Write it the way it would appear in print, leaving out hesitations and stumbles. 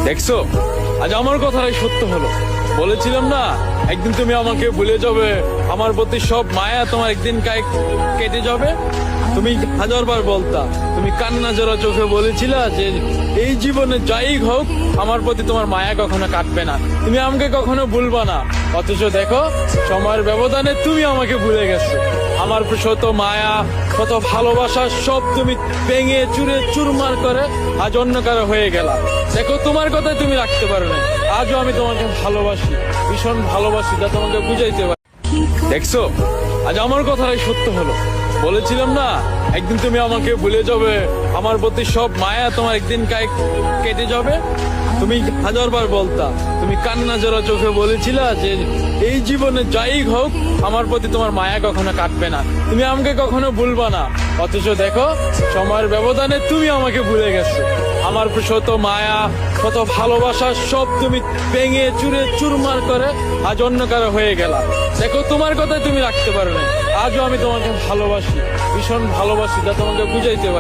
দেখছো, আজ আমার কথাটাই সত্য হলো। বলেছিলাম না একদিন তুমি আমাকে ভুলে যাবে, আমার প্রতি সব মায়া তোমার একদিন কেটে যাবে। তুমি হাজারবার বলতা, তুমি কান্না জোড়া চোখে বলেছিলা যে এই জীবনে যাই হোক আমার প্রতি তোমার মায়া কখনো কাটবে না, তুমি আমাকে কখনো ভুলবা না। অথচ দেখো, সময়ের ব্যবধানে তুমি আমাকে ভুলে গেছো। আমার শত মায়া, কত ভালোবাসা সব তুমি ভেঙে চুরে চুরমার করে আজ অন্য কারো হয়ে গেলা। দেখো, তোমার কথাই তুমি রাখতে পারো না। আজও আমি তোমাকে ভালোবাসি, ভীষণ ভালোবাসি, যা তোমাকে বুঝাইতে পারি। দেখছো, আজ আমার কথাটাই সত্য হলো। বলেছিলাম না একদিন তুমি আমাকে ভুলে যাবে, আমার প্রতি সব মায়া তোমার একদিন কেটে যাবে। তুমি হাজারবার বলতা, তুমি কান্না জোড়া চোখে বলেছিলা যে এই জীবনে যাই হোক আমার প্রতি তোমার মায়া কখনো কাটবে না, তুমি আমাকে কখনো ভুলবা না। অথচ দেখো, সময়ের ব্যবধানে তুমি আমাকে ভুলে গেছো। আমার শত মায়া, কত ভালোবাসা সব তুমি ভেঙে চুরে চুরমার করে আজ অন্য কারো হয়ে গেলা। দেখো, তোমার কথাই তুমি রাখতে পারো না। আজও আমি তোমাকে ভালোবাসি, ভীষণ ভালোবাসি, যা তোমাকে বুঝাইতে পারি।